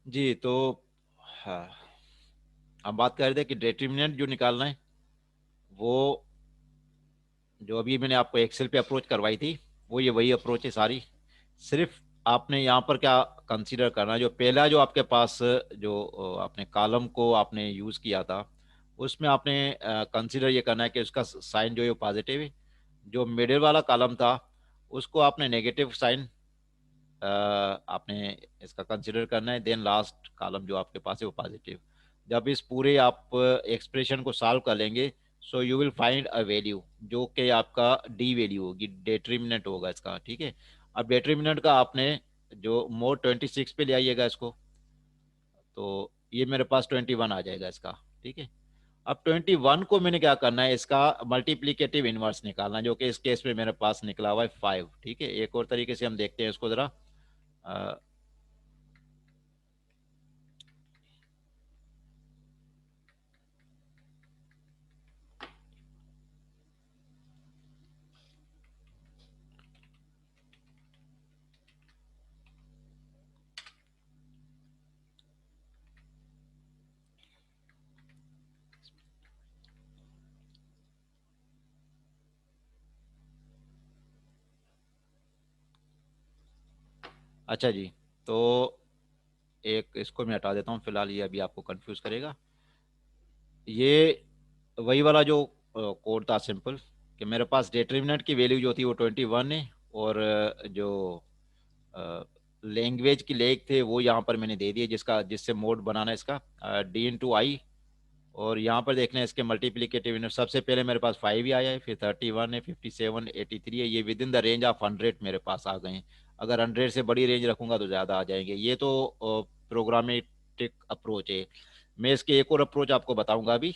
जी तो हाँ, हम बात कर रहे थे कि डिटरमिनेंट जो निकालना है वो जो अभी मैंने आपको एक्सेल पे अप्रोच करवाई थी वो ये वही अप्रोच है सारी। सिर्फ आपने यहाँ पर क्या कंसीडर करना है, जो पहला जो आपके पास जो आपने कॉलम को आपने यूज़ किया था उसमें आपने कंसीडर ये करना है कि उसका साइन जो है वो पॉजिटिव है। जो मिडिल वाला कॉलम था उसको आपने नेगेटिव साइन आपने इसका कंसिडर करना है। देन लास्ट कॉलम जो आपके पास है वो पॉजिटिव। जब इस पूरे आप एक्सप्रेशन को सॉल्व कर लेंगे so you will find a value जो कि आपका डी वैल्यू होगी, डेटर्मिनेंट होगा इसका। ठीक है, अब डेटर्मिनेंट का आपने जो मोड 26 पे ले आइएगा इसको, तो ये मेरे पास 21 आ जाएगा इसका। ठीक है, अब 21 को मैंने क्या करना है, इसका मल्टीप्लीकेटिव इनवर्स निकालना है, जो कि इस केस में मेरे पास निकला हुआ है 5। ठीक है, एक और तरीके से हम देखते हैं इसको जरा। अच्छा जी, तो एक इसको मैं हटा देता हूँ फिलहाल, ये अभी आपको कंफ्यूज करेगा। ये वही वाला जो कोड था सिंपल, कि मेरे पास डिटरमिनेंट की वैल्यू जो थी वो 21 है, और जो लैंग्वेज की लेग थे वो यहाँ पर मैंने दे दिए, जिसका जिससे मोड बनाना है इसका D/I। और यहाँ पर देखना है इसके मल्टीप्लीकेटिव इनवर्स, सबसे पहले मेरे पास 5 ही आया है, फिर 31 है, 57, 83 है। ये with in the range of 100 मेरे पास आ गए हैं। अगर 100 से बड़ी रेंज रखूंगा तो ज़्यादा आ जाएंगे। ये तो प्रोग्रामेटिक अप्रोच है। मैं इसके एक और अप्रोच आपको बताऊंगा अभी,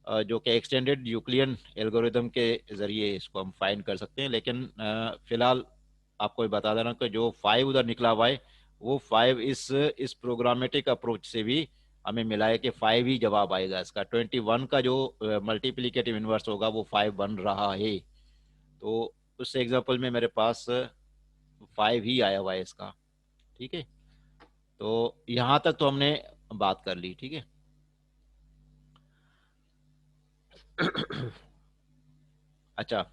जो कि एक्सटेंडेड यूक्लियन एल्गोरिदम के ज़रिए इसको हम फाइंड कर सकते हैं। लेकिन फिलहाल आपको ये बता देना कि जो 5 उधर निकला हुआ है वो 5 इस प्रोग्रामेटिक अप्रोच से भी हमें मिला है कि 5 ही जवाब आएगा इसका। 21 का जो मल्टीप्लीकेटिव इनवर्स होगा वो 5 बन रहा है। तो उस एग्जांपल में मेरे पास 5 ही आया हुआ है इसका। ठीक है, तो यहाँ तक तो हमने बात कर ली। ठीक है। अच्छा,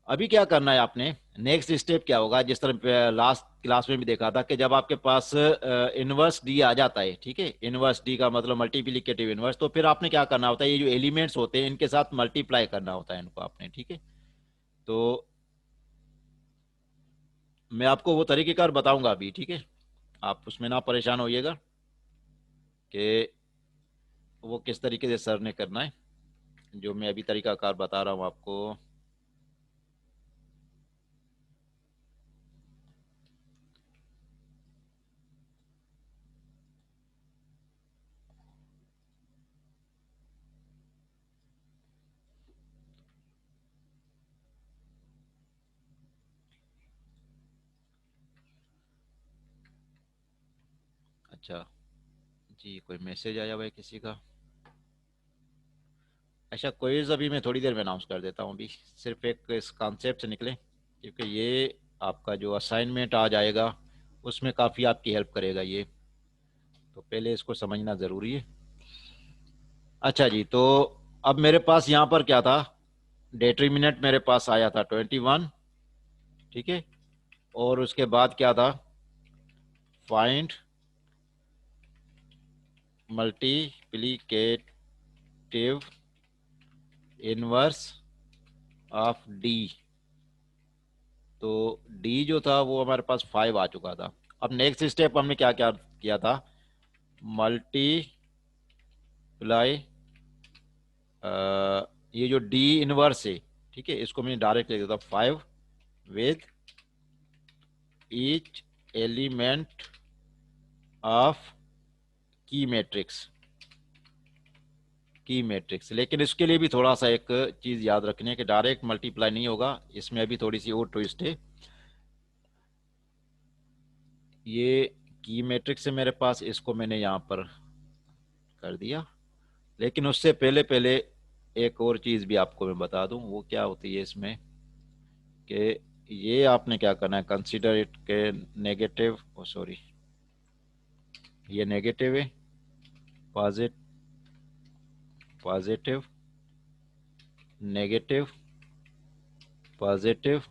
अभी क्या करना है आपने, नेक्स्ट स्टेप क्या होगा, जिस तरह लास्ट क्लास में भी देखा था कि जब आपके पास इनवर्स डी आ जाता है, ठीक है, इनवर्स डी का मतलब मल्टीप्लीकेटिव इनवर्स, तो फिर आपने क्या करना होता है, ये जो एलिमेंट्स होते हैं इनके साथ मल्टीप्लाई करना होता है इनको आपने। ठीक है, तो मैं आपको वो तरीकेकार बताऊंगा अभी। ठीक है, आप उसमें ना परेशान होइएगा कि वो किस तरीके से सर ने करना है, जो मैं अभी तरीकाकार बता रहा हूँ आपको। अच्छा जी, कोई मैसेज आया हुआ है किसी का? अच्छा, क्विज अभी मैं थोड़ी देर में अनाउंस कर देता हूँ। अभी सिर्फ एक इस कॉन्सेप्ट से निकलें, क्योंकि ये आपका जो असाइनमेंट आ जाएगा उसमें काफ़ी आपकी हेल्प करेगा ये, तो पहले इसको समझना ज़रूरी है। अच्छा जी, तो अब मेरे पास यहाँ पर क्या था, डिटरमिनेंट मेरे पास आया था 21। ठीक है, और उसके बाद क्या था, find multiplicative inverse of D. तो डी जो था वो हमारे पास 5 आ चुका था। अब नेक्स्ट स्टेप हमने क्या क्या किया था, मल्टीप्लाई ये जो डी इनवर्स है, ठीक है, इसको मैंने डायरेक्ट लिख देता 5 विद ईच एलिमेंट ऑफ की मैट्रिक्स। की मैट्रिक्स, लेकिन इसके लिए भी थोड़ा सा एक चीज याद रखनी है कि डायरेक्ट मल्टीप्लाई नहीं होगा, इसमें अभी थोड़ी सी और ट्विस्ट है। ये की मैट्रिक्स है मेरे पास, इसको मैंने यहाँ पर कर दिया। लेकिन उससे पहले पहले एक और चीज भी आपको मैं बता दूं, वो क्या होती है इसमें, कि ये आपने क्या करना है, कंसीडर इट के नेगेटिव, ओ सॉरी, ये नेगेटिव है, positive, negative, positive,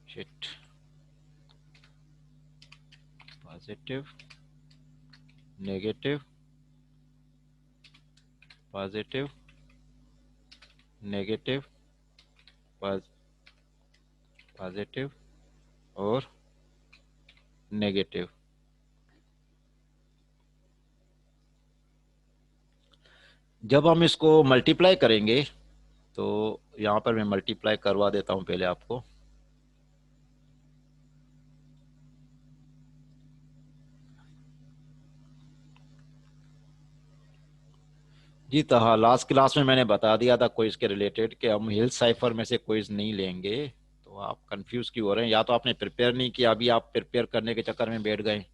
shit, positive, negative, positive, negative, positive और नेगेटिव। जब हम इसको मल्टीप्लाई करेंगे तो यहाँ पर मैं मल्टीप्लाई करवा देता हूँ पहले आपको। जी तो हाँ, लास्ट क्लास में मैंने बता दिया था क्विज के रिलेटेड कि हम हिल साइफर में से क्विज नहीं लेंगे। तो आप कंफ्यूज क्यों हो रहे हैं? या तो आपने प्रिपेयर नहीं किया, अभी आप प्रिपेयर करने के चक्कर में बैठ गए।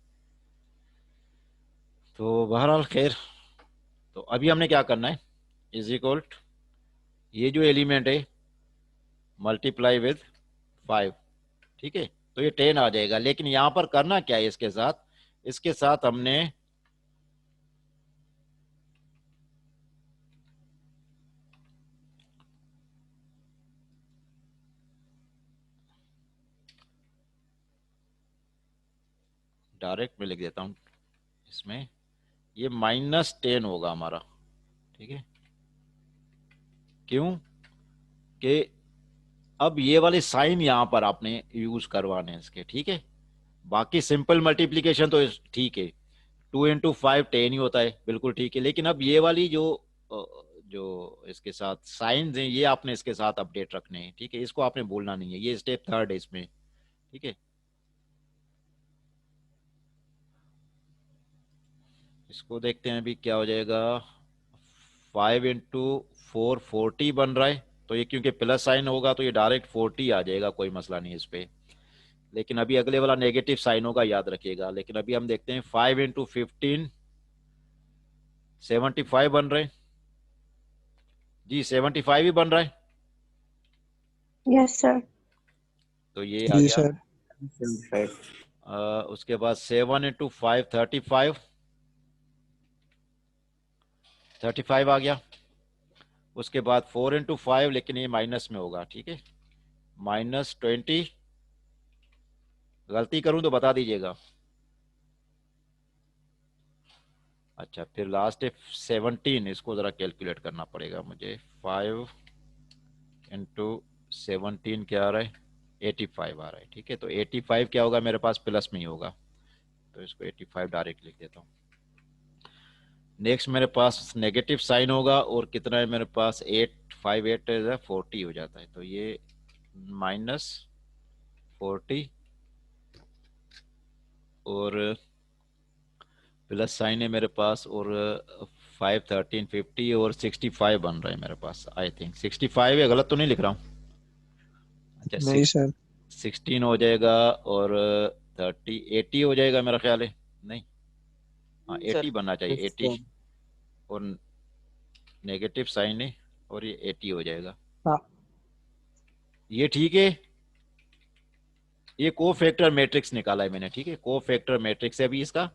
तो बहरहाल खैर, तो अभी हमने क्या करना है, इज इक्वल ये जो एलिमेंट है मल्टीप्लाई विद 5, ठीक है, तो ये 10 आ जाएगा। लेकिन यहां पर करना क्या है, इसके साथ हमने डायरेक्ट में लिख देता हूं इसमें, ये -10 होगा हमारा, ठीक है। क्यों कि अब ये वाले साइन यहां पर आपने यूज करवाने हैं इसके, ठीक है। बाकी सिंपल मल्टीप्लीकेशन तो ठीक है, 2 × 5 10 ही होता है, बिल्कुल ठीक है। लेकिन अब ये वाली जो इसके साथ साइंस हैं, ये आपने इसके साथ अपडेट रखने हैं, ठीक है। इसको आपने बोलना नहीं है, ये स्टेप 3 है इसमें, ठीक है। इसको देखते हैं अभी क्या हो जाएगा। 5 × 4 40 बन रहा है, तो ये क्योंकि प्लस साइन होगा तो ये डायरेक्ट 40 आ जाएगा, कोई मसला नहीं इस पे। लेकिन अभी अगले वाला नेगेटिव साइन होगा, याद रखिएगा। लेकिन अभी हम देखते हैं 5 × 15 75 बन रहे हैं जी, 75 ही बन रहा है। Yes sir. तो ये आ जी गया। सर। उसके बाद 7 × 5 35, 35 आ गया। उसके बाद 4 × 5, लेकिन ये माइनस में होगा, ठीक है, -20। गलती करूं तो बता दीजिएगा। अच्छा, फिर लास्ट है 17, इसको जरा कैलकुलेट करना पड़ेगा मुझे। 5 × 17 क्या आ रहा है, 85 आ रहा है, ठीक है। तो 85 क्या होगा मेरे पास, प्लस में ही होगा, तो इसको 85 डायरेक्ट लिख देता हूँ। नेक्स्ट मेरे पास नेगेटिव साइन होगा, और कितना है मेरे पास, 8 5 8 40 हो जाता है, तो ये -40 और प्लस साइन है मेरे पास, और 5 13 50 और 65 बन रहा है मेरे पास। आई थिंक 65 है, गलत तो नहीं लिख रहा हूँ? अच्छा, नहीं सर। 16 हो जाएगा, और 30 80 हो जाएगा मेरा ख्याल है। नहीं, हाँ 80 बनना चाहिए, 80, और नेगेटिव साइन है, और ये 80 हो जाएगा। हाँ। ये ठीक है। ये को फैक्टर मैट्रिक्स निकाला है मैंने, ठीक है, को फैक्टर मैट्रिक्स है अभी इसका।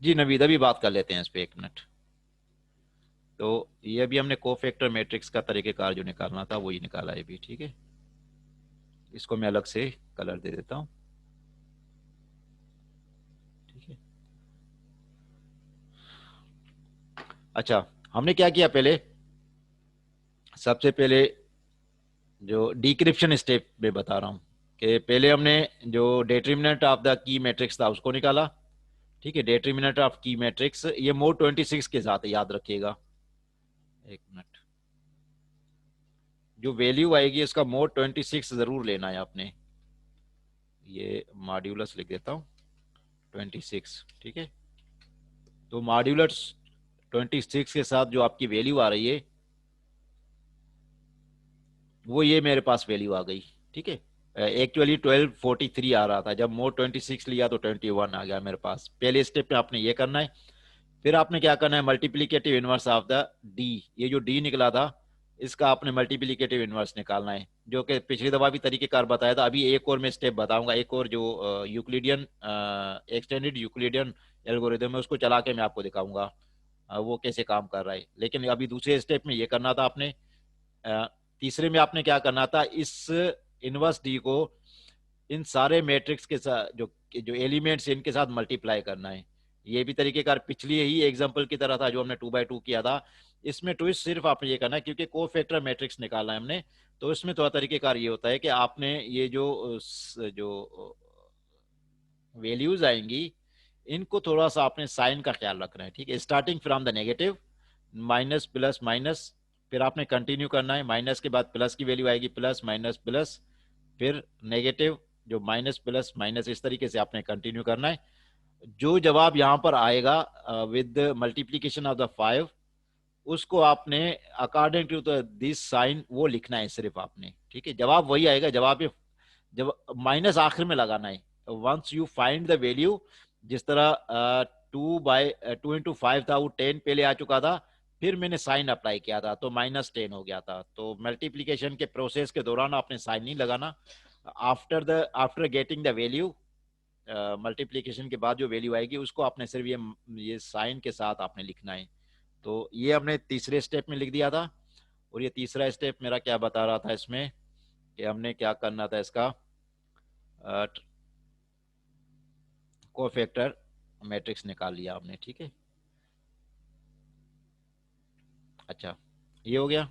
जी नवीद, अभी बात कर लेते हैं इस पे, 1 मिनट। तो ये अभी हमने को फैक्टर मैट्रिक्स का तरीकेकार जो निकालना था वही निकाला है अभी, ठीक है। इसको मैं अलग से कलर दे देता हूं, ठीक है। अच्छा, हमने क्या किया पहले, सबसे पहले जो डिक्रिप्शन स्टेप में बता रहा हूं, कि पहले हमने जो determinant of the key matrix था उसको निकाला, ठीक है। डिटरमिनेंट ऑफ की मैट्रिक्स ये मोड 26 के साथ है, याद रखिएगा। 1 मिनट, जो वैल्यू आएगी उसका मोड 26 जरूर लेना है आपने। ये मॉड्यूलस लिख देता हूं 26, ठीक है। तो मॉड्यूलस 26 के साथ जो आपकी वैल्यू आ रही है वो ये मेरे पास वैल्यू आ गई, ठीक है। एक्चुअली 1243 आ रहा था, जब मोड 26 लिया तो 21 आ गया मेरे पास। पहले स्टेप में आपने ये करना है। फिर आपने क्या करना है, multiplicative inverse of the D, ये जो डी निकला था इसका आपने मल्टीप्लीकेटिव इनवर्स निकालना है, जो कि पिछली दफा भी तरीकेकार बताया था। अभी एक और मैं स्टेप बताऊंगा, एक और जो यूक्लिडियन एक्सटेंडेड यूक्लिडियन एल्गोरिदम है उसको चला के मैं आपको दिखाऊंगा वो कैसे काम कर रहा है। लेकिन अभी दूसरे स्टेप में ये करना था आपने। अ, तीसरे में आपने क्या करना था, इस इनवर्स डी को इन सारे मैट्रिक्स के साथ जो जो एलिमेंट्स इनके साथ मल्टीप्लाई करना है। ये भी तरीकेकार पिछली ही एग्जांपल की तरह था जो हमने 2 बाई 2 किया था। इसमें ट्विस्ट सिर्फ आपने ये करना है, क्योंकि को फैक्टर मैट्रिक्स निकालना है हमने, तो इसमें थोड़ा तरीकेकार ये होता है कि आपने ये जो वैल्यूज आएंगी इनको थोड़ा सा आपने साइन का ख्याल रखना है, ठीक है। Starting from the negative, minus plus minus, फिर आपने कंटिन्यू करना है, माइनस के बाद प्लस की वैल्यू आएगी, प्लस माइनस प्लस, फिर नेगेटिव, जो माइनस प्लस माइनस, इस तरीके से आपने कंटिन्यू करना है। जो जवाब यहाँ पर आएगा विद मल्टीप्लीकेशन ऑफ द 5, उसको आपने अकॉर्डिंग टू दिस साइन वो लिखना है सिर्फ आपने, ठीक है। जवाब वही आएगा, जवाब ये जब माइनस आखिर में लगाना है। Once you find the value, जिस तरह 2 इंटू 5 था, वो 10 पहले आ चुका था, फिर मैंने साइन अप्लाई किया था तो -10 हो गया था। तो मल्टीप्लीकेशन के प्रोसेस के दौरान आपने साइन नहीं लगाना। After getting the value, multiplication के बाद जो वैल्यू आएगी उसको आपने सिर्फ ये साइन के साथ आपने लिखना है। तो ये हमने तीसरे स्टेप में लिख दिया था। और ये तीसरा स्टेप मेरा क्या बता रहा था इसमें, कि हमने क्या करना था, इसका कोफैक्टर मैट्रिक्स निकाल लिया हमने, ठीक है। अच्छा, ये हो गया।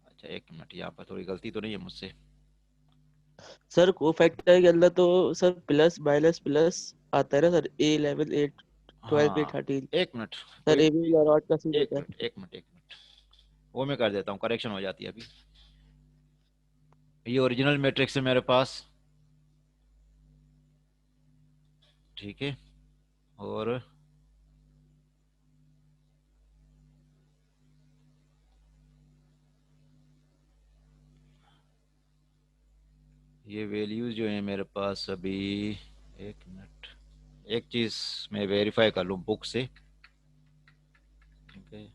अच्छा, एक मिनट, यहाँ पर थोड़ी गलती तो नहीं है मुझसे। सर कोफैक्टर के अंदर तो सर प्लस माइनस प्लस आता है ना सर, A11 A12 हाँ, A13। एक मिनट, सर कोई, ए बी और का सीन एक होता मिनट है। एक मिनट एक मिनट, वो मैं कर देता हूँ, करेक्शन हो जाती है अभी। ये ओरिजिनल मैट्रिक्स है मेरे पास, ठीक है। और ये वैल्यूज जो है मेरे पास अभी, एक मिनट, एक चीज मैं वेरीफाई कर लूँ बुक से, ठीक है।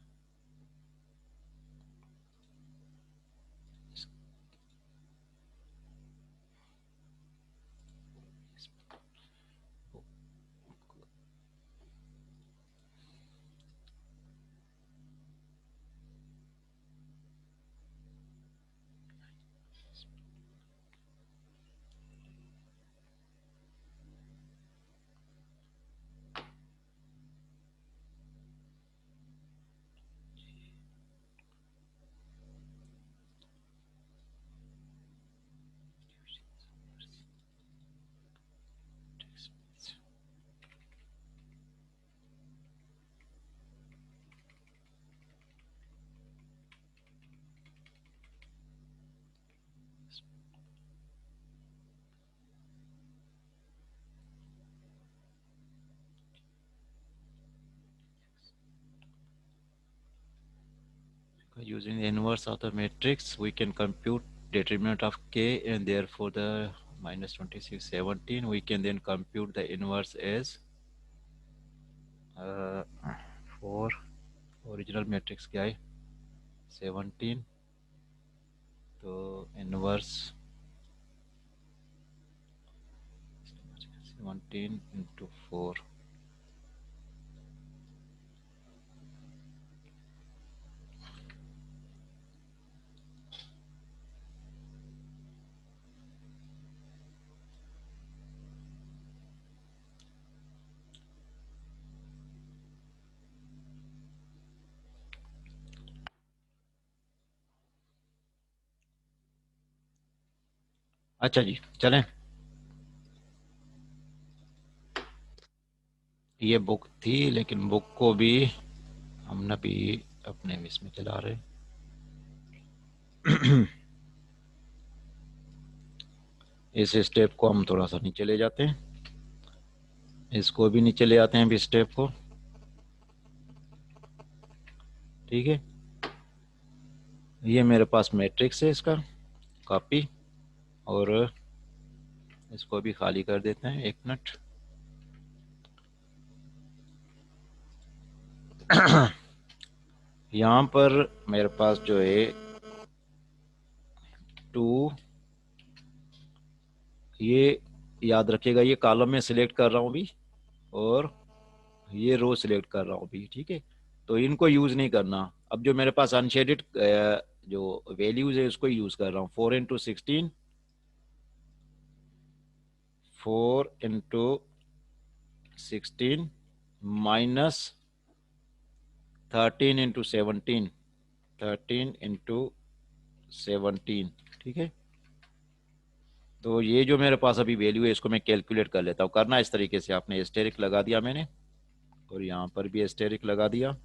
Using the inverse of the matrix, we can compute determinant of k, and therefore the -26, 17. We can then compute the inverse as 4, original matrix क्या है 17, तो इनवर्स 17 × 4। अच्छा जी, चलें। ये बुक थी, लेकिन बुक को भी हमने भी अपने इसमें चला रहे। इस स्टेप को हम थोड़ा सा नीचे ले जाते हैं, इसको भी नीचे ले आते हैं अभी स्टेप को, ठीक है। ये मेरे पास मैट्रिक्स है इसका कॉपी, और इसको भी खाली कर देते हैं, एक मिनट। यहाँ पर मेरे पास जो है 2, ये याद रखिएगा, ये कॉलम में सिलेक्ट कर रहा हूँ अभी, और ये रो सिलेक्ट कर रहा हूँ अभी, ठीक है। तो इनको यूज़ नहीं करना। अब जो मेरे पास अनशेडेड जो वैल्यूज है उसको यूज़ कर रहा हूँ। 4 × 16, 4 × 16 माइनस 13 × 17, 13 × 17, ठीक है। तो ये जो मेरे पास अभी वैल्यू है इसको मैं कैलकुलेट कर लेता हूँ। करना इस तरीके से, आपने एस्टेरिक लगा दिया मैंने, और यहाँ पर भी एस्टेरिक लगा दिया,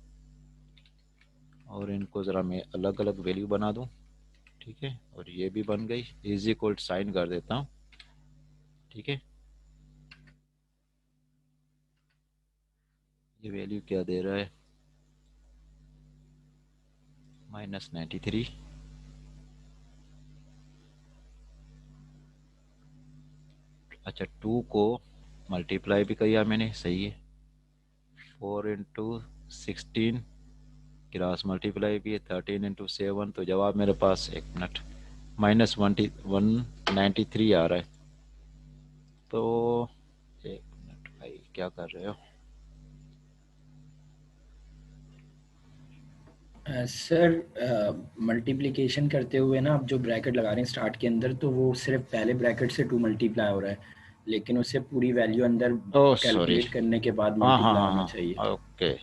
और इनको ज़रा मैं अलग अलग वैल्यू बना दूँ, ठीक है। और ये भी बन गई, इज इक्वल साइन कर देता हूँ, ठीक है। ये वैल्यू क्या दे रहा है, -93। अच्छा, 2 को मल्टीप्लाई भी किया मैंने, सही है। 4 × 16 क्रॉस मल्टीप्लाई भी है, 13 × 7, तो जवाब मेरे पास, एक मिनट, -193 आ रहा है। तो एक मिनट भाई, क्या कर रहे हो? सर मल्टीप्लिकेशन करते हुए ना, आप जो ब्रैकेट लगा रहे हैं स्टार्ट के अंदर, तो वो सिर्फ पहले ब्रैकेट से 2 मल्टीप्लाई हो रहा है, लेकिन उससे पूरी वैल्यू अंदर ओह सॉरी, कैलकुलेट करने के बाद हाँ हाँ मल्टीप्लाई हाँ होना चाहिए। हाँ, ओके।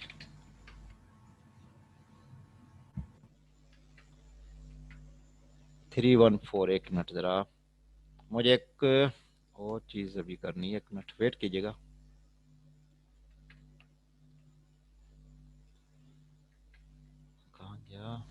314, एक मिनट ज़रा, मुझे एक और चीज़ अभी करनी है, एक मिनट वेट कीजिएगा। कहाँ गया?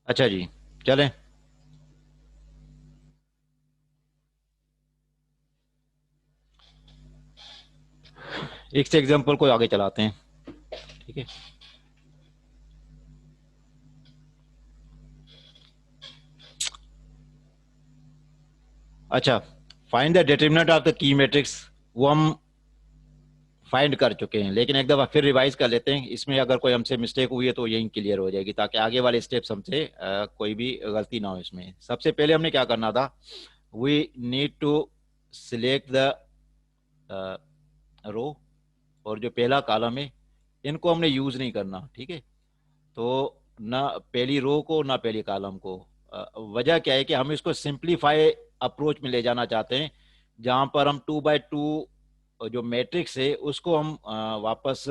अच्छा जी, चलें। एक से एग्जांपल को आगे चलाते हैं, ठीक है। अच्छा, find the determinant of the key matrix, वो हम फाइंड कर चुके हैं, लेकिन एक दफ़ा फिर रिवाइज कर लेते हैं। इसमें अगर कोई हमसे मिस्टेक हुई है तो यही क्लियर हो जाएगी, ताकि आगे वाले स्टेप्स हमसे कोई भी गलती ना हो इसमें। सबसे पहले हमने क्या करना था, we need to select the row, और जो पहला कॉलम है इनको हमने यूज़ नहीं करना, ठीक है। तो ना पहली रो को ना पहली कॉलम को। वजह क्या है कि हम इसको सिंप्लीफाई अप्रोच में ले जाना चाहते हैं, जहां पर हम 2 by 2 जो मैट्रिक्स है उसको हम वापस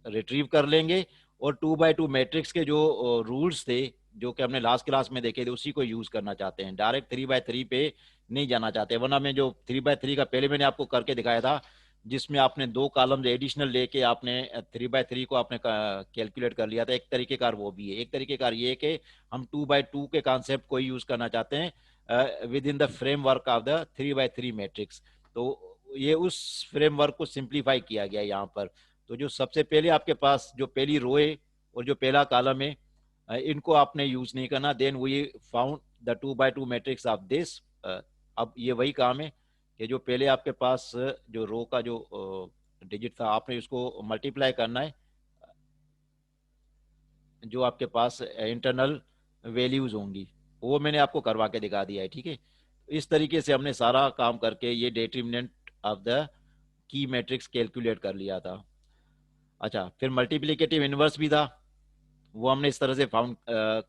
रिट्रीव कर लेंगे, और 2 by 2 मैट्रिक्स के जो रूल्स थे जो कि हमने लास्ट क्लास में देखे थे उसी को यूज करना चाहते हैं। डायरेक्ट 3 by 3 पे नहीं जाना चाहते, वरना मैं जो 3 by 3 का पहले मैंने आपको करके दिखाया था, जिसमें आपने 2 कॉलम एडिशनल लेके आपने 3 by 3 को आपने कैलकुलेट कर लिया था। एक तरीके कार वो भी है, एक तरीके कार ये है कि हम 2 by 2 के कॉन्सेप्ट को यूज करना चाहते हैं with in the framework of the 3 by 3 matrix. तो ये उस फ्रेमवर्क को सिंप्लीफाई किया गया यहाँ पर। तो जो सबसे पहले आपके पास जो पहली रो है और जो पहला कॉलम है, इनको आपने यूज नहीं करना। Then we found the 2 by 2 matrix of this. अब ये वही काम है कि जो पहले आपके पास जो रो का जो डिजिट था, आपने उसको मल्टीप्लाई करना है जो आपके पास इंटरनल वैल्यूज होंगी, वो मैंने आपको करवा के दिखा दिया है। ठीक है, इस तरीके से हमने सारा काम करके ये determinant of the key matrix calculate कर लिया था। अच्छा, फिर मल्टीप्लिकेटिव इनवर्स भी था, वो हमने इस तरह से फाउंड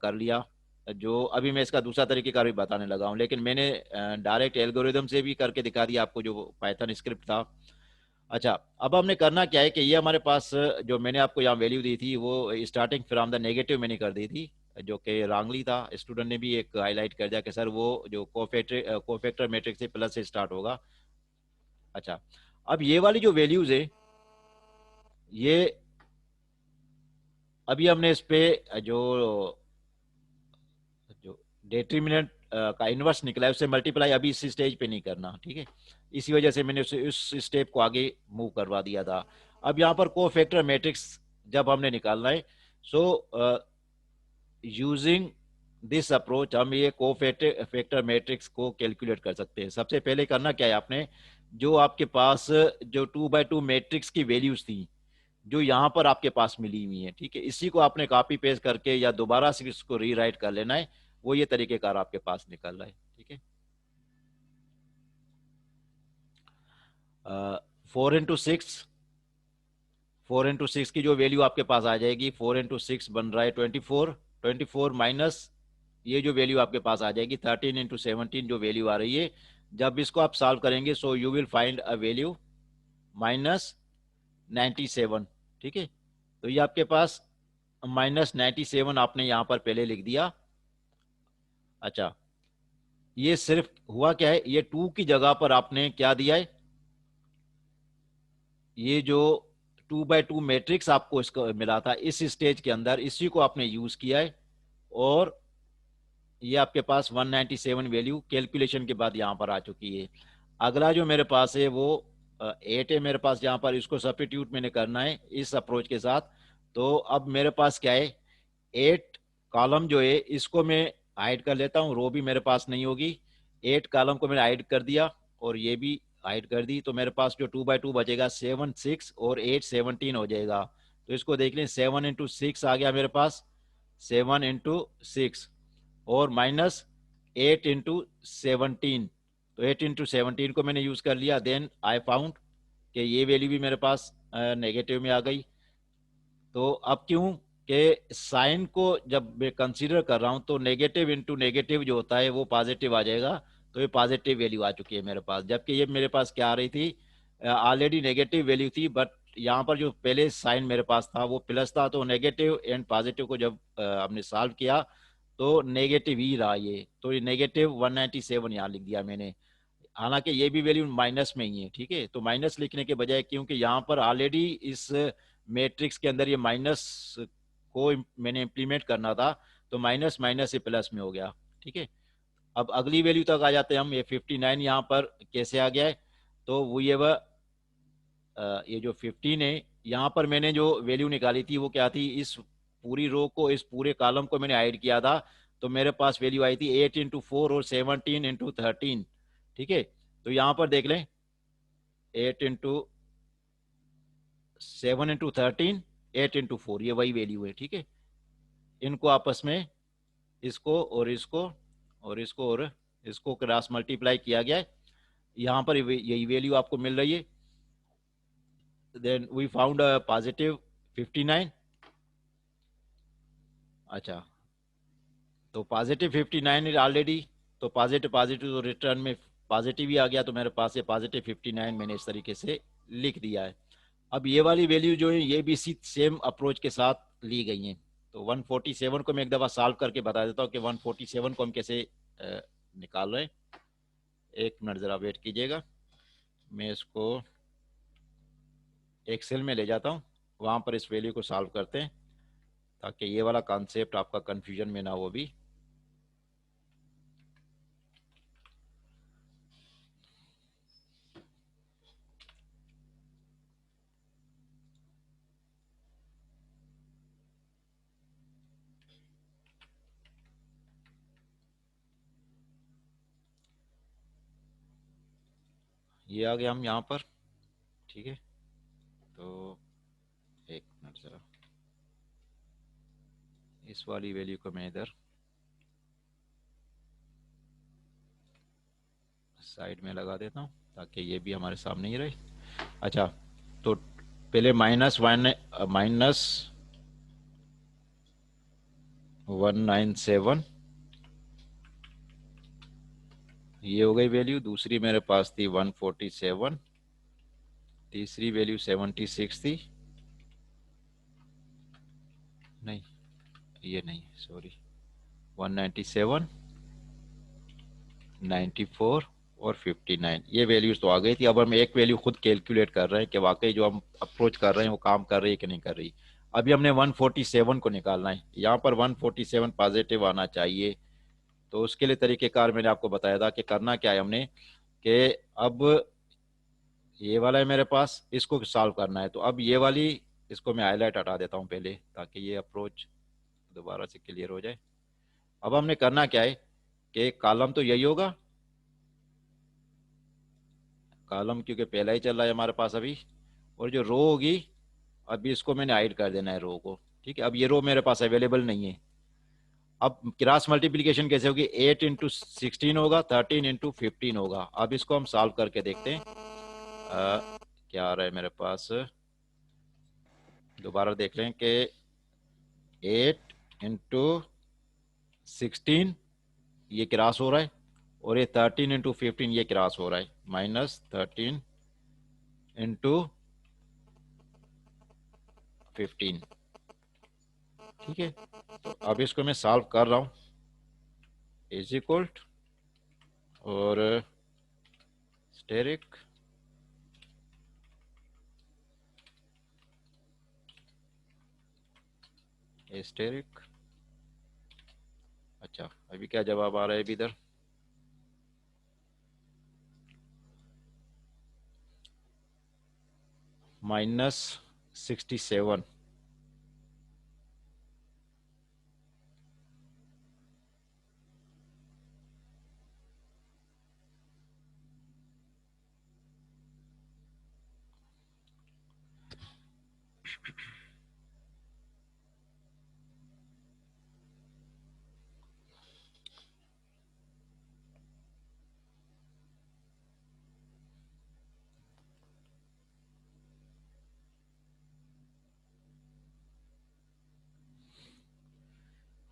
कर लिया, जो अभी मैं इसका दूसरा तरीके का भी बताने लगा हूँ, लेकिन मैंने डायरेक्ट एल्गोरिदम से भी करके दिखा दिया आपको, जो पाइथन स्क्रिप्ट था। अच्छा, अब हमने करना क्या है कि ये हमारे पास जो मैंने आपको यहाँ वैल्यू दी थी वो स्टार्टिंग फ्रॉम द नेगेटिव मैंने कर दी थी, जो कि रांगली था। स्टूडेंट ने भी एक हाईलाइट कर दिया कि सर वो जो कोफैक्टर मैट्रिक्स से प्लस से स्टार्ट होगा। अच्छा, अब ये वाली जो वैल्यूज है, ये अभी हमने इस पे जो जो डिटरमिनेंट का इनवर्स निकला है उससे मल्टीप्लाई अभी इस स्टेज पे नहीं करना। ठीक है, इसी वजह से मैंने उसे उस स्टेप को आगे मूव करवा दिया था। अब यहाँ पर कोफैक्टर मैट्रिक्स जब हमने निकालना है, सो यूजिंग दिस अप्रोच हम ये कोफैक्टर मैट्रिक्स को कैलकुलेट कर सकते हैं। सबसे पहले करना क्या है, आपने जो आपके पास जो 2x2 मैट्रिक्स की वैल्यूज थी जो यहाँ पर आपके पास मिली हुई है, ठीक है, इसी को आपने कॉपी पेस्ट करके या दोबारा से इसको रीराइट कर लेना है, वो ये तरीकेकार आपके पास निकल रहा है। ठीक है, 4 into 6, 4 into 6 की जो वैल्यू आपके पास आ जाएगी, 4 into 6 बन रहा है 24, 24 माइनस ये जो वैल्यू आपके पास आ जाएगी 13 into 17 जो वैल्यू आ रही है, जब इसको आप सॉल्व करेंगे so you will find a value -97। ठीक है, तो ये आपके पास -97 आपने यहां पर पहले लिख दिया। अच्छा, ये सिर्फ हुआ क्या है, ये 2 की जगह पर आपने क्या दिया है, ये जो 2x2 मैट्रिक्स आपको इसको मिला था इस स्टेज के अंदर, इसी को आपने यूज किया है, और ये आपके पास 197 वैल्यू कैलकुलेशन के बाद यहां पर आ चुकी है। अगला जो मेरे पास है वो 8 है मेरे पास, यहां पर इसको सब्स्टिट्यूट मैंने करना है इस अप्रोच के साथ। तो अब मेरे पास क्या है, 8 कॉलम जो है इसको मैं हाइड कर लेता हूँ, रो भी मेरे पास नहीं होगी। 8 कॉलम को मैंने हाइड कर दिया और ये भी हाइड कर दी, तो मेरे पास जो 2x2 बचेगा 7 6 और 8 17 हो जाएगा। तो इसको देख लें, 7 into 6 आ गया मेरे पास, 7 into 6 और -8 into 17, तो 8 into 17 को मैंने यूज कर लिया। देन आई फाउंड कि ये वैल्यू भी मेरे पास नेगेटिव में आ गई। तो अब क्यों कि साइन को जब मैं कंसीडर कर रहा हूं तो नेगेटिव इंटू नेगेटिव जो होता है वो पॉजिटिव आ जाएगा, तो ये पॉजिटिव वैल्यू आ चुकी है मेरे पास, जबकि ये मेरे पास क्या आ रही थी, ऑलरेडी नेगेटिव वैल्यू थी, बट यहाँ पर जो पहले साइन मेरे पास था वो प्लस था, तो नेगेटिव एंड पॉजिटिव को जब हमने सॉल्व किया तो नेगेटिव ही रहा ये, तो ये -197 यहाँ लिख दिया मैंने। हालांकि ये भी वैल्यू माइनस में ही है। ठीक है, तो माइनस लिखने के बजाय, क्योंकि यहाँ पर ऑलरेडी इस मैट्रिक्स के अंदर ये माइनस को मैंने इम्प्लीमेंट करना था, तो माइनस माइनस से प्लस में हो गया। ठीक है, अब अगली वैल्यू तक आ जाते हैं हम। ये 59 यहाँ पर कैसे आ गया है, तो वो ये जो 15 है, यहाँ पर मैंने जो वैल्यू निकाली थी वो क्या थी, इस पूरी रो को, इस पूरे कॉलम को मैंने हाइड किया था, तो मेरे पास वैल्यू आई थी 8 into 4 और 17 into 13। ठीक है, तो यहाँ पर देख लें, 8 into 7 into 13, 8 into 4, ये वही वैल्यू है। ठीक है, इनको आपस में, इसको और इसको और इसको और इसको क्रॉस मल्टीप्लाई किया गया है, यहाँ पर यही वैल्यू आपको मिल रही है। Then we found a positive 59। अच्छा, तो पॉजिटिव 59 इज ऑलरेडी, तो पॉजिटिव पॉजिटिव तो रिटर्न में पॉजिटिव ही आ गया, तो मेरे पास ये पॉजिटिव 59 मैंने इस तरीके से लिख दिया है। अब ये वाली वैल्यू जो है ये भी इसी सेम अप्रोच के साथ ली गई हैं। तो 147 को मैं एक दफ़ा सॉल्व करके बता देता हूँ कि 147 को हम कैसे निकाल रहे हैं। एक मिनट ज़रा वेट कीजिएगा, मैं इसको एक्सेल में ले जाता हूँ, वहाँ पर इस वैल्यू को सॉल्व करते हैं ताकि ये वाला कॉन्सेप्ट आपका कन्फ्यूजन में ना हो भी। ये आ गए हम यहाँ पर, ठीक है। तो एक मिनट जरा, इस वाली वैल्यू को मैं इधर साइड में लगा देता हूँ ताकि ये भी हमारे सामने ही रहे। अच्छा, तो पहले -197 ये हो गई वैल्यू। दूसरी मेरे पास थी 147, तीसरी वैल्यू 76 थी, नहीं ये नहीं, सॉरी, 197, 94 और 59 ये वैल्यूज तो आ गई थी। अब हम एक वैल्यू खुद कैलकुलेट कर रहे हैं कि वाकई जो हम अप्रोच कर रहे हैं वो काम कर रही है कि नहीं कर रही। अभी हमने 147 को निकालना है, यहाँ पर 147 पॉजिटिव आना चाहिए। तो उसके लिए तरीकेकार मैंने आपको बताया था कि करना क्या है हमने, कि अब ये वाला है मेरे पास, इसको सॉल्व करना है। तो अब ये वाली, इसको मैं हाईलाइट हटा देता हूँ पहले ताकि ये अप्रोच दोबारा से क्लियर हो जाए। अब हमने करना क्या है कि कॉलम तो यही होगा, कॉलम क्योंकि पहला ही चल रहा है हमारे पास अभी, और जो रो होगी अभी इसको मैंने हाइड कर देना है रो को, ठीक है। अब ये रो मेरे पास अवेलेबल नहीं है। अब क्रॉस मल्टीप्लीकेशन कैसे होगी, 8 × 16 होगा, 13 × 15 होगा। अब इसको हम सॉल्व करके देखते हैं क्या आ रहा है मेरे पास। दोबारा देख लें कि 8 × 16 ये क्रॉस हो रहा है, और ये 13 × 15 ये क्रॉस हो रहा है, -13 × 15, ठीक है। तो अब इसको मैं सॉल्व कर रहा हूँ, इज इक्वल और स्टेरिक एस्टेरिक। अच्छा, अभी क्या जवाब आ रहा है अभी इधर, -67।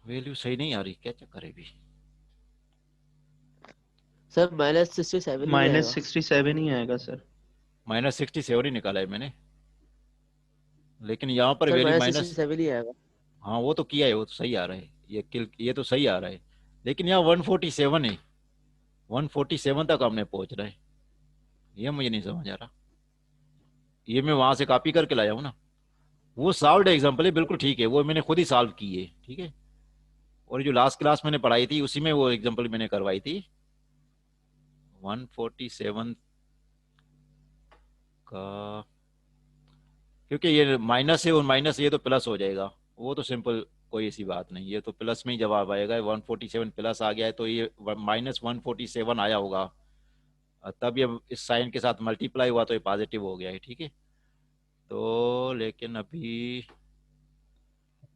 वैल्यू सही नहीं आ रही, क्या चक्कर है अभी। सर -67 ही आएगा। -67 ही आएगा सर। -67 ही निकाला है मैंने, लेकिन यहाँ पर सर वैल्यू माइनस, -67 ही आएगा। हाँ वो तो किया है, वो तो सही आ रहा है, ये तो सही आ रहा है। लेकिन यहाँ 147 है, 147 तक हमने पहुंच रहा है, ये मुझे नहीं समझ आ रहा। ये मैं वहां से कॉपी करके लाया हूँ ना, वो सॉल्व एग्जाम्पल है, बिल्कुल ठीक है, वो मैंने खुद ही सॉल्व की है, ठीक है। और जो लास्ट क्लास मैंने पढ़ाई थी उसी में वो एग्जाम्पल मैंने करवाई थी। 147 का, क्योंकि ये माइनस है और माइनस ये तो प्लस हो जाएगा, वो तो सिंपल, कोई ऐसी बात नहीं, ये तो प्लस में ही जवाब आएगा। 147 प्लस आ गया है तो ये -147 आया होगा, तब ये इस साइन के साथ मल्टीप्लाई हुआ तो ये पॉजिटिव हो गया है, ठीक है। तो लेकिन अभी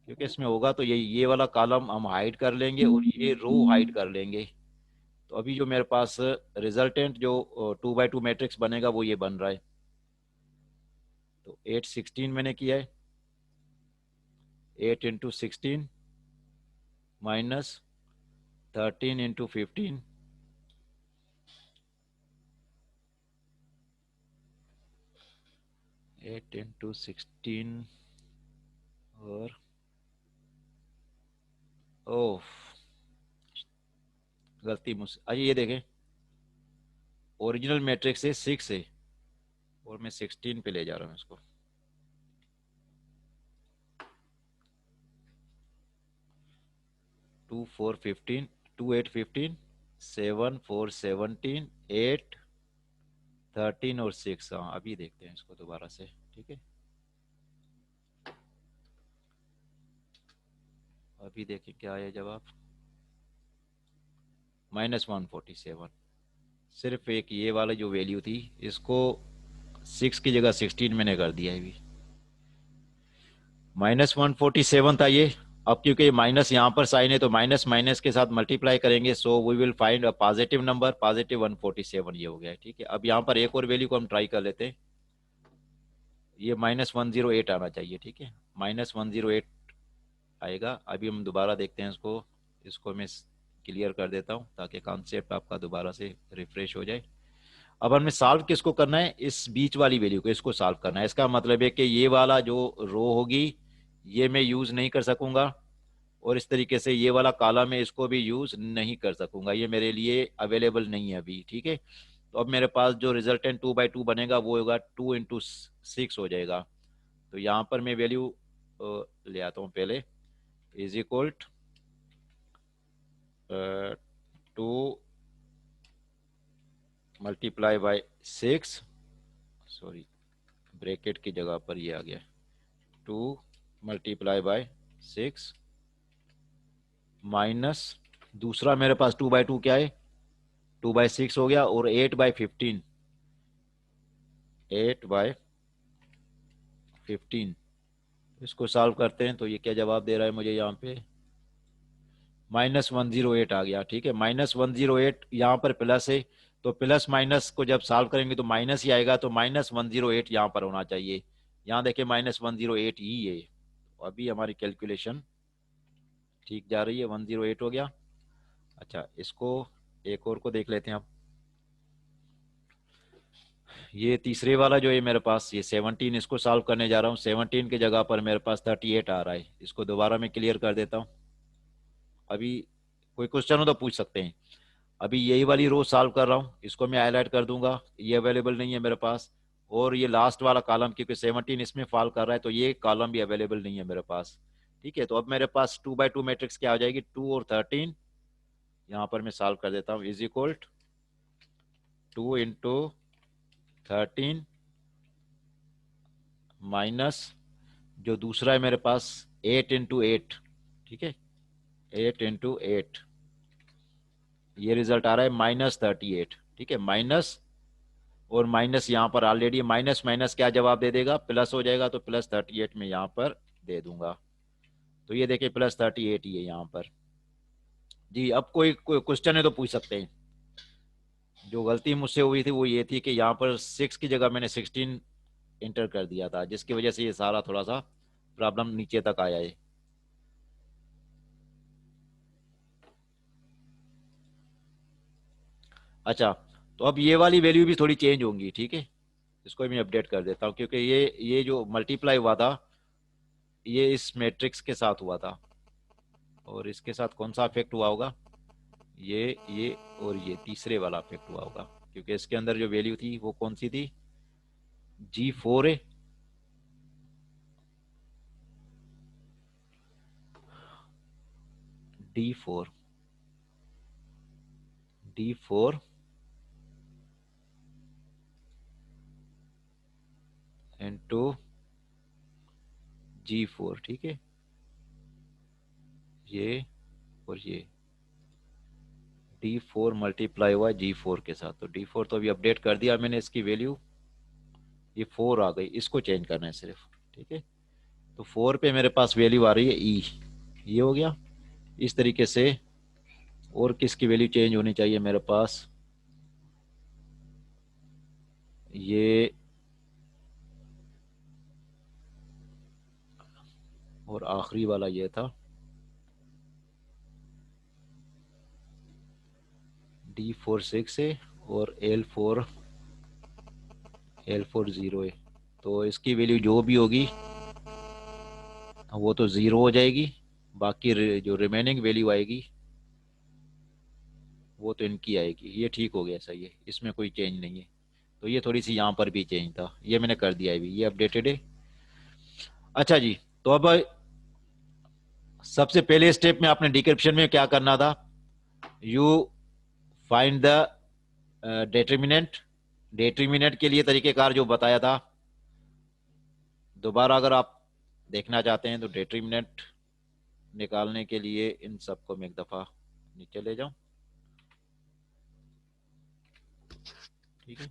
क्योंकि इसमें होगा तो ये वाला कॉलम हम हाइड कर लेंगे और ये रो हाइड कर लेंगे। तो अभी जो मेरे पास रिजल्टेंट जो 2x2 मैट्रिक्स बनेगा वो ये बन रहा है। तो 8 16 मैंने किया है, 8 × 16 -13 × 15, एट इंटू 16 और ओह गलती मुझसे। आइए ये देखें, ओरिजिनल मैट्रिक्स से 6 है और मैं 16 पे ले जा रहा हूँ इसको। 2 4 15, 2 8 15, 7 4 17, 8 13 और 6। हाँ अभी देखते हैं इसको दोबारा से, ठीक है। अभी देखें क्या है जवाब, -147। सिर्फ एक ये वाला जो वैल्यू थी इसको 6 की जगह 16 मैंने कर दिया है अभी। -147 था ये। अब क्योंकि माइनस यहाँ पर साइन है तो माइनस माइनस के साथ मल्टीप्लाई करेंगे, so we will find a positive number, positive 147 ये हो गया है। ठीक है, अब यहाँ पर एक और वैल्यू को हम ट्राई कर लेते हैं। ये -108 आना चाहिए। ठीक है, -108 आएगा। अभी हम दोबारा देखते हैं इसको। इसको मैं क्लियर कर देता हूँ ताकि कॉन्सेप्ट आपका दोबारा से रिफ्रेश हो जाए। अब हमें सॉल्व किसको करना है, इस बीच वाली वैल्यू को, इसको सॉल्व करना है। इसका मतलब है कि ये वाला जो रो होगी ये मैं यूज नहीं कर सकूंगा, और इस तरीके से ये वाला कॉलम है इसको भी यूज नहीं कर सकूंगा, ये मेरे लिए अवेलेबल नहीं है अभी। ठीक है, तो अब मेरे पास जो रिजल्टेंट 2/2 बनेगा वो होगा 2 × 6 हो जाएगा। तो यहाँ पर मैं वैल्यू ले आता हूँ पहले, is equal 2 multiply by 6, sorry bracket की जगह पर ये आ गया, 2 मल्टीप्लाई बाय 6 माइनस दूसरा मेरे पास 2/2 क्या है, 2/6 हो गया, और 8/15, 8/15 इसको सॉल्व करते हैं तो ये क्या जवाब दे रहा है मुझे यहाँ पे, -108 आ गया। ठीक है, -108 यहाँ पर प्लस है, तो प्लस माइनस को जब सॉल्व करेंगे तो माइनस ही आएगा, तो -108 यहाँ पर होना चाहिए। यहाँ देखिए -108 ही है। अभी हमारी कैलकुलेशन ठीक जा रही है, 108 हो गया। अच्छा, इसको एक और को देख लेते हैं अब। ये तीसरे वाला जो है मेरे पास, ये 17, इसको सॉल्व करने जा रहा हूँ। 17 की जगह पर मेरे पास 38 आ रहा है। इसको दोबारा मैं क्लियर कर देता हूँ। अभी कोई क्वेश्चन हो तो पूछ सकते हैं। अभी यही वाली रो सॉल्व कर रहा हूँ, इसको मैं हाईलाइट कर दूंगा, ये अवेलेबल नहीं है मेरे पास। और ये लास्ट वाला कॉलम क्योंकि 17 इसमें फॉल कर रहा है तो ये कॉलम भी अवेलेबल नहीं है मेरे पास। ठीक है, तो अब मेरे पास 2/2 मैट्रिक्स क्या हो जाएगी, 2 और 13। यहाँ पर मैं सॉल्व कर देता हूँ, इज इक्वल 2 × 13 माइनस जो दूसरा है मेरे पास 8 × 8। ठीक है, 8 × 8, ये रिजल्ट आ रहा है -38। ठीक है, माइनस और माइनस यहाँ पर ऑलरेडी माइनस माइनस क्या जवाब दे देगा, प्लस हो जाएगा, तो +38 में यहाँ पर दे दूंगा। तो ये देखिए +38 ही है यहाँ पर। जी, अब कोई क्वेश्चन है तो पूछ सकते हैं। जो गलती मुझसे हुई थी वो ये थी कि यहाँ पर 6 की जगह मैंने 16 इंटर कर दिया था, जिसकी वजह से ये सारा थोड़ा सा प्रॉब्लम नीचे तक आया है। अच्छा, तो अब ये वाली वैल्यू भी थोड़ी चेंज होंगी। ठीक है, इसको मैं अपडेट कर देता हूँ क्योंकि ये जो मल्टीप्लाई हुआ था ये इस मैट्रिक्स के साथ हुआ था, और इसके साथ कौन सा अफेक्ट हुआ होगा, ये और ये तीसरे वाला अफेक्ट हुआ होगा, क्योंकि इसके अंदर जो वैल्यू थी वो कौन सी थी, G4 है। D4 D4 into G4। ठीक है, ये और ये D4 मल्टीप्लाई हुआ G4 के साथ, तो D4 तो अभी अपडेट कर दिया मैंने, इसकी वैल्यू ये 4 आ गई, इसको चेंज करना है सिर्फ। ठीक है, तो 4 पे मेरे पास वैल्यू आ रही है E, ये हो गया। इस तरीके से और किसकी वैल्यू चेंज होनी चाहिए मेरे पास, ये और आखिरी वाला ये था, D4 6 है और L4 0 है, तो इसकी वैल्यू जो भी होगी वो तो 0 हो जाएगी। बाकी जो रिमेनिंग वैल्यू आएगी वो तो इनकी आएगी। ये ठीक हो गया, सही है, इसमें कोई चेंज नहीं है। तो ये थोड़ी सी यहाँ पर भी चेंज था, ये मैंने कर दिया है अभी, ये अपडेटेड है। अच्छा जी, तो अब सबसे पहले स्टेप में आपने डिक्रिप्शन में क्या करना था, you find the determinant. Determinant के लिए तरीकेकार जो बताया था, दोबारा अगर आप देखना चाहते हैं तो डिटरमिनेंट निकालने के लिए इन सबको मैं एक दफा नीचे ले जाऊं। ठीक है।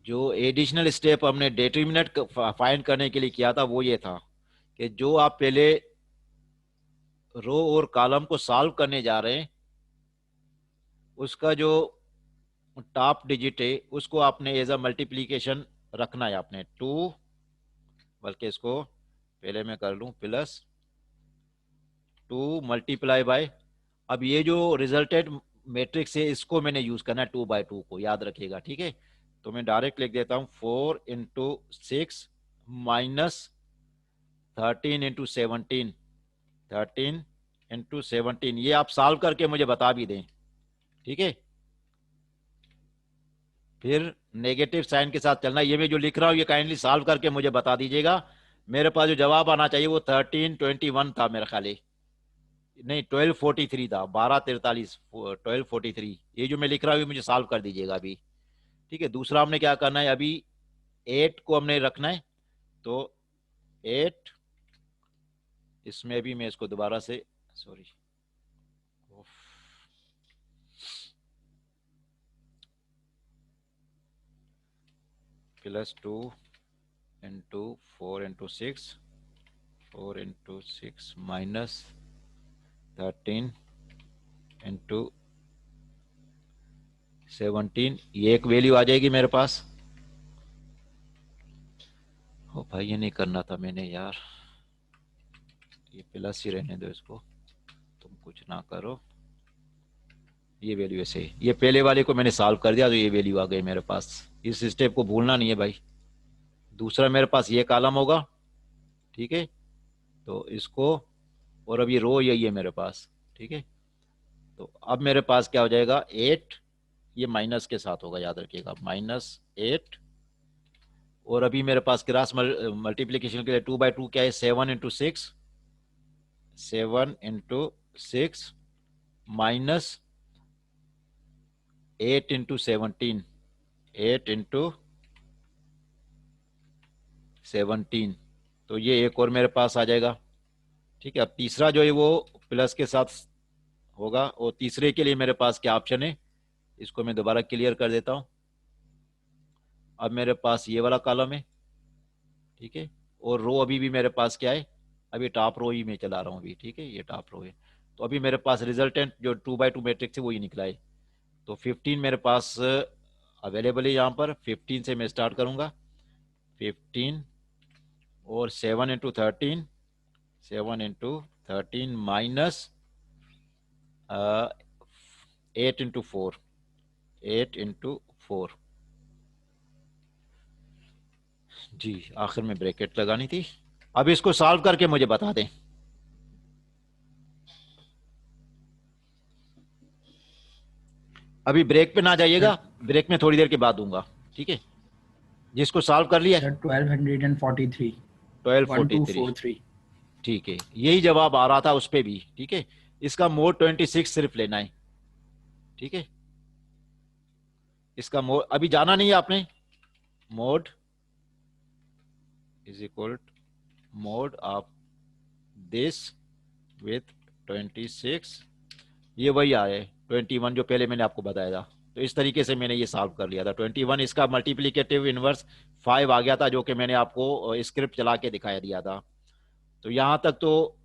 जो एडिशनल स्टेप हमने डिटरमिनेंट फाइंड करने के लिए किया था वो ये था कि जो आप पहले रो और कॉलम को सॉल्व करने जा रहे हैं उसका जो टॉप डिजिट है उसको आपने एज अ मल्टीप्लीकेशन रखना है आपने 2, बल्कि इसको पहले मैं कर लूं प्लस 2 मल्टीप्लाई बाय, अब ये जो रिजल्टेड मैट्रिक्स है इसको मैंने यूज करना है 2/2 को, याद रखिएगा। ठीक है, तो मैं डायरेक्ट लिख देता हूं 4 इंटू 6 माइनस 13 इंटू 17, 13 इंटू 17, ये आप सॉल्व करके मुझे बता भी दें। ठीक है, फिर नेगेटिव साइन के साथ चलना। ये मैं जो लिख रहा हूं ये काइंडली सॉल्व करके मुझे बता दीजिएगा। मेरे पास जो जवाब आना चाहिए वो 1321 था मेरा ख्याल है, नहीं 1243 था, 1243, 1243। ये जो मैं लिख रहा हूँ मुझे सॉल्व कर दीजिएगा अभी। ठीक है, दूसरा हमने क्या करना है, अभी 8 को हमने रखना है, तो 8, इसमें भी मैं इसको दोबारा से, sorry, +2 into 4 into 6, 4 into 6 minus 13 into 17, ये एक वैल्यू आ जाएगी मेरे पास। ओ भाई ये नहीं करना था मैंने यार, ये प्लस ही रहने दो इसको, तुम कुछ ना करो। ये वैल्यू ऐसे, ये पहले वाले को मैंने सॉल्व कर दिया तो ये वैल्यू आ गई मेरे पास। इस स्टेप को भूलना नहीं है भाई। दूसरा मेरे पास ये कॉलम होगा, ठीक है, तो इसको, और अब ये रो यही है मेरे पास। ठीक है, तो अब मेरे पास क्या हो जाएगा 8, ये माइनस के साथ होगा, याद रखिएगा -8, और अभी मेरे पास क्रॉस मल्टीप्लीकेशन के लिए 2/2 क्या है, 7 into 6, 7 into 6 minus 8 into 17, 8 into 17, तो ये एक और मेरे पास आ जाएगा। ठीक है, अब तीसरा जो है वो प्लस के साथ होगा, और तीसरे के लिए मेरे पास क्या ऑप्शन है, इसको मैं दोबारा क्लियर कर देता हूं। अब मेरे पास ये वाला कॉलम है, ठीक है, और रो अभी भी मेरे पास क्या है, अभी टॉप रो ही मैं चला रहा हूँ अभी। ठीक है, ये टॉप रो है, तो अभी मेरे पास रिजल्टेंट जो 2/2 मैट्रिक्स है वो ही निकला है। तो 15 मेरे पास अवेलेबल है यहाँ पर। 15 से मैं स्टार्ट करूंगा, 15 और 7 into 13, 7 into 13 minus 8 into 4, 8 into 4, जी आखिर में ब्रैकेट लगानी थी। अब इसको सॉल्व करके मुझे बता दें। अभी ब्रेक पे ना जाइएगा, ब्रेक में थोड़ी देर के बाद दूंगा। ठीक है, जिसको सॉल्व कर लिया, सर 1243, 1243, 1243। ठीक है, यही जवाब आ रहा था उस पे भी। ठीक है, इसका मोड 26 सिर्फ लेना है। ठीक है, इसका मोड अभी जाना नहीं है आपने, mode is equal mode of this with 26, ये वही आए 21 जो पहले मैंने आपको बताया था। तो इस तरीके से मैंने ये सॉल्व कर लिया था। 21 इसका मल्टीप्लीकेटिव इनवर्स 5 आ गया था, जो कि मैंने आपको स्क्रिप्ट चला के दिखाया दिया था। तो यहां तक तो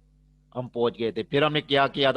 हम पहुंच गए थे। फिर हमने क्या किया था,